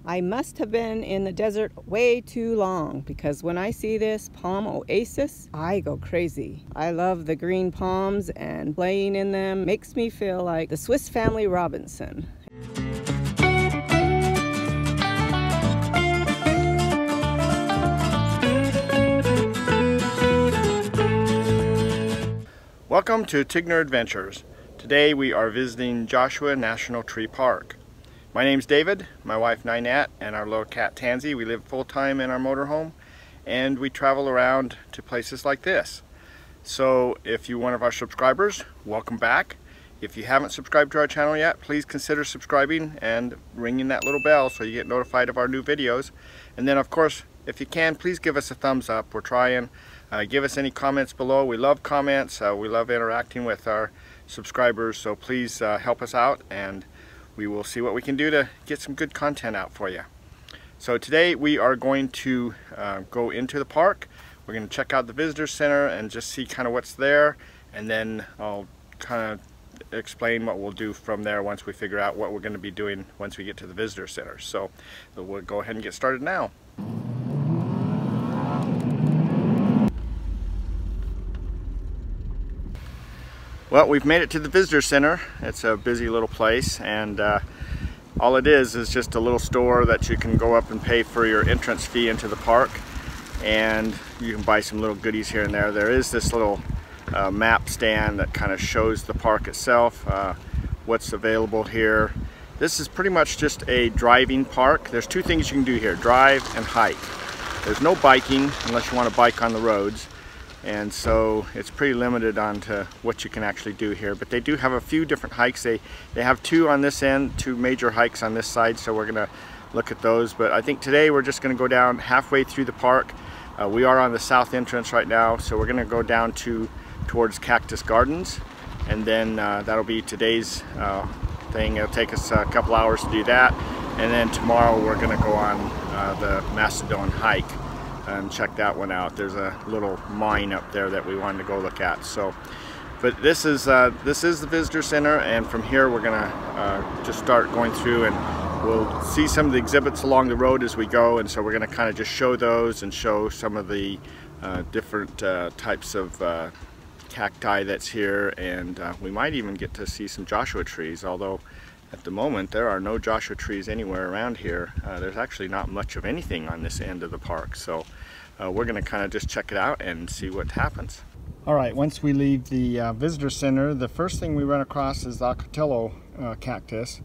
I must have been in the desert way too long, because when I see this palm oasis, I go crazy. I love the green palms, and playing in them makes me feel like the Swiss Family Robinson. Welcome to Tigner Adventures. Today we are visiting Joshua National Tree Park. My name's David, my wife Ninette, and our little cat Tansy. We live full-time in our motorhome, and we travel around to places like this. So if you're one of our subscribers, welcome back. If you haven't subscribed to our channel yet, please consider subscribing and ringing that little bell so you get notified of our new videos. And then of course, if you can, please give us a thumbs up. We're trying. Give us any comments below. We love comments. We love interacting with our subscribers, so please help us out, and we will see what we can do to get some good content out for you. So today we are going to go into the park. We're going to check out the visitor center and just see kind of what's there, and then I'll kind of explain what we'll do from there once we figure out what we're going to be doing once we get to the visitor center. So we'll go ahead and get started now. Well, we've made it to the visitor center. It's a busy little place, and all it is just a little store that you can go up and pay for your entrance fee into the park, and you can buy some little goodies here and there. There is this little map stand that kind of shows the park itself, what's available here. This is pretty much just a driving park. There's two things you can do here: drive and hike. There's no biking unless you want to bike on the roads. And so it's pretty limited on to what you can actually do here, but they do have a few different hikes. They have two on this end, two major hikes on this side, so we're gonna look at those. But I think today we're just gonna go down halfway through the park. We are on the south entrance right now, so we're gonna go down towards Cactus Gardens, and then that'll be today's thing. It'll take us a couple hours to do that, and then tomorrow we're gonna go on the Mastodon hike and check that one out. There's a little mine up there that we wanted to go look at. So, but this is the visitor center, and from here we're gonna just start going through, and we'll see some of the exhibits along the road as we go. And so we're gonna kind of just show those and show some of the different types of cacti that's here, and we might even get to see some Joshua trees, although at the moment there are no Joshua trees anywhere around here. There's actually not much of anything on this end of the park, so we're going to kind of just check it out and see what happens. All right, once we leave the visitor center, the first thing we run across is the Ocotillo cactus,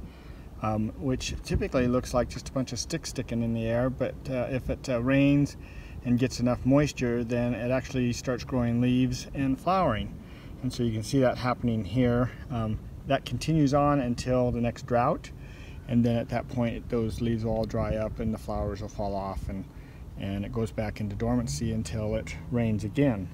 which typically looks like just a bunch of sticks sticking in the air, but if it rains and gets enough moisture, then it actually starts growing leaves and flowering. And so you can see that happening here. That continues on until the next drought, and then at that point those leaves will all dry up and the flowers will fall off, and it goes back into dormancy until it rains again.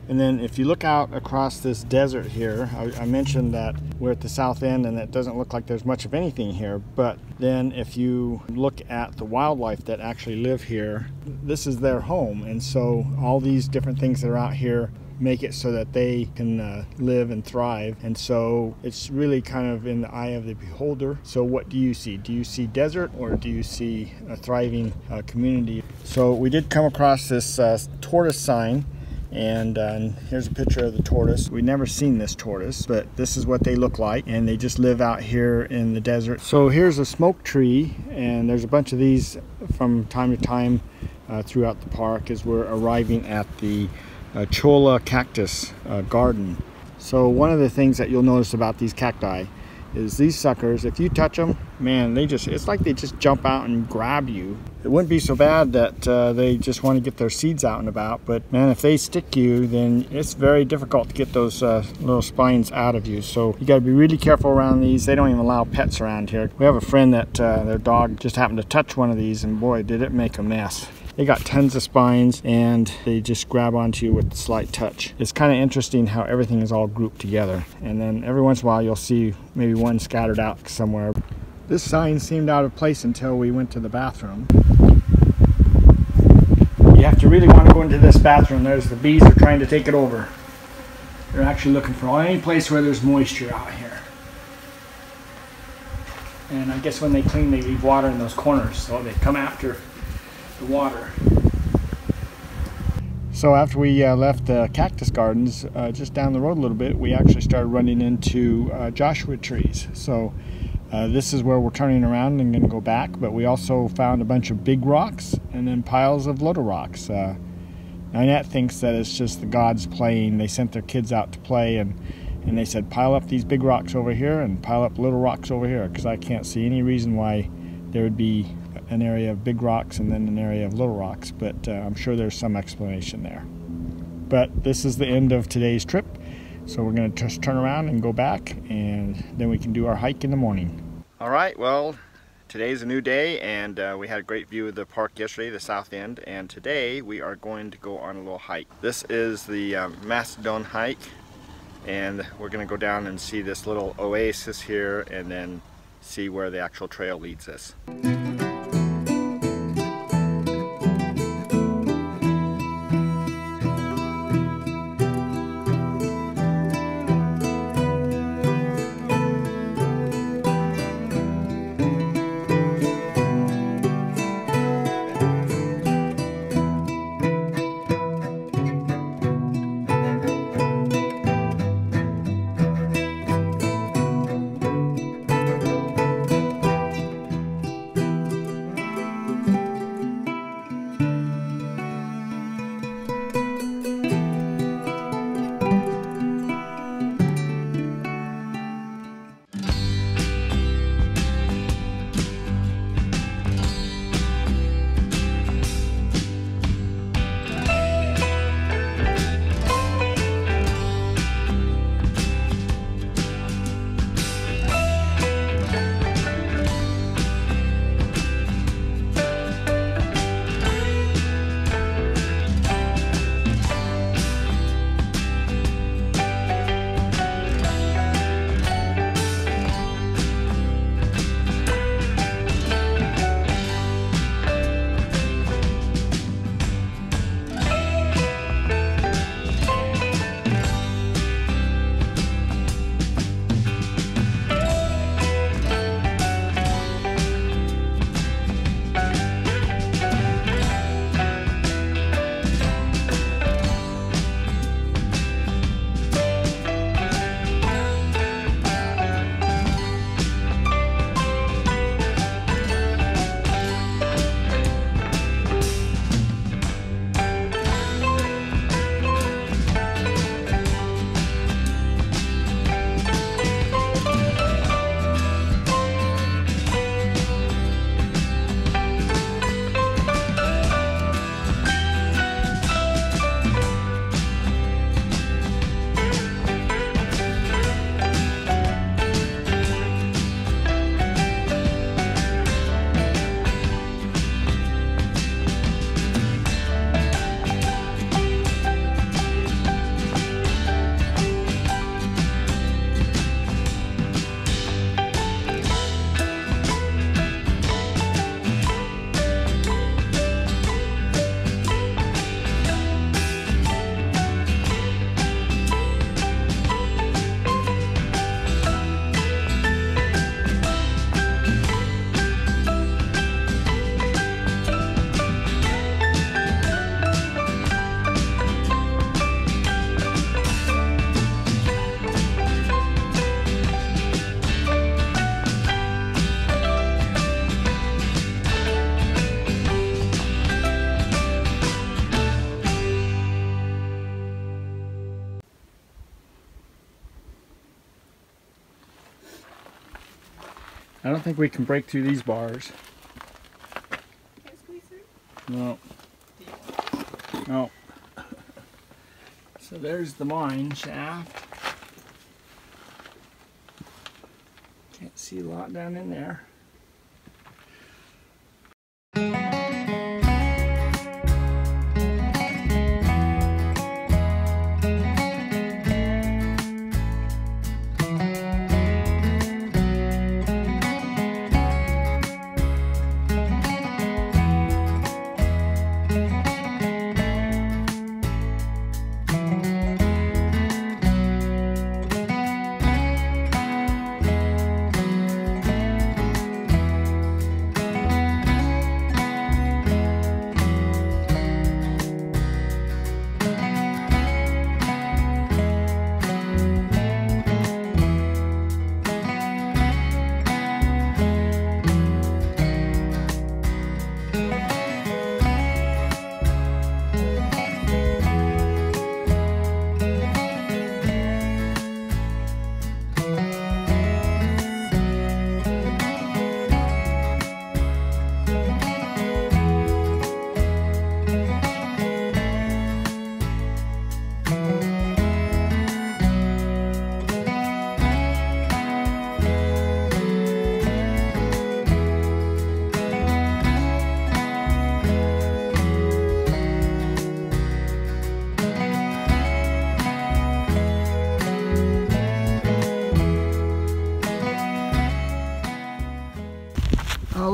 And then if you look out across this desert here, I mentioned that we're at the south end and it doesn't look like there's much of anything here, but then if you look at the wildlife that actually live here, this is their home, and so all these different things that are out here make it so that they can live and thrive. And so it's really kind of in the eye of the beholder. So what do you see? Do you see desert, or do you see a thriving community? So we did come across this tortoise sign, and here's a picture of the tortoise. We've never seen this tortoise, but this is what they look like, and they just live out here in the desert. So here's a smoke tree, and there's a bunch of these from time to time throughout the park as we're arriving at the Cholla cactus garden. So one of the things that you'll notice about these cacti is these suckers, if you touch them, man, it's like they just jump out and grab you. It wouldn't be so bad that they just want to get their seeds out and about, but man, if they stick you, then it's very difficult to get those little spines out of you. So you got to be really careful around these. They don't even allow pets around here. We have a friend that their dog just happened to touch one of these, and boy, did it make a mess. They got tons of spines, and they just grab onto you with a slight touch. It's kind of interesting how everything is all grouped together, and then every once in a while you'll see maybe one scattered out somewhere. This sign seemed out of place until we went to the bathroom. You have to really want to go into this bathroom. There's the bees are trying to take it over. They're actually looking for any place where there's moisture out here. And I guess when they clean, they leave water in those corners, so they come after the water. So after we left the cactus gardens, just down the road a little bit, we actually started running into Joshua trees. So this is where we're turning around and going to go back, but we also found a bunch of big rocks and then piles of little rocks. Ninette thinks that it's just the gods playing. They sent their kids out to play, and they said pile up these big rocks over here and pile up little rocks over here, because I can't see any reason why there would be an area of big rocks and then an area of little rocks, but I'm sure there's some explanation there. But this is the end of today's trip, so we're going to just turn around and go back, and then we can do our hike in the morning. All right, well, today's a new day, and we had a great view of the park yesterday, the south end, and today we are going to go on a little hike. This is the Mastodon hike, and we're going to go down and see this little oasis here and then see where the actual trail leads us. I don't think we can break through these bars. Can't squeeze through? No. No. So there's the mine shaft. Can't see a lot down in there.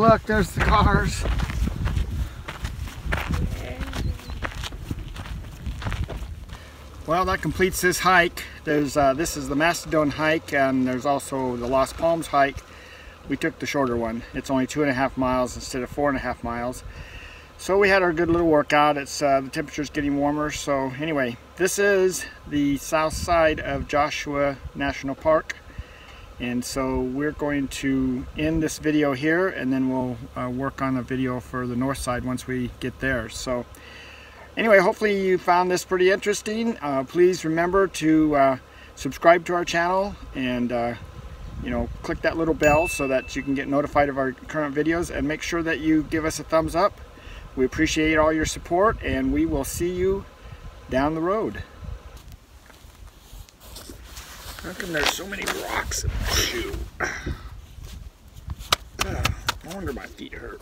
look, there's the cars. Well, that completes this hike. There's this is the Mastodon hike, and there's also the Lost Palms hike. We took the shorter one. It's only 2.5 miles instead of 4.5 miles. So we had our good little workout. It's the temperature's getting warmer. So anyway, this is the south side of Joshua National Park. And so we're going to end this video here, and then we'll work on a video for the north side once we get there. So anyway, hopefully you found this pretty interesting. Please remember to subscribe to our channel, and you know, click that little bell so that you can get notified of our current videos, and make sure that you give us a thumbs up. We appreciate all your support, and we will see you down the road. How come there's so many rocks in my shoe? No wonder my feet hurt.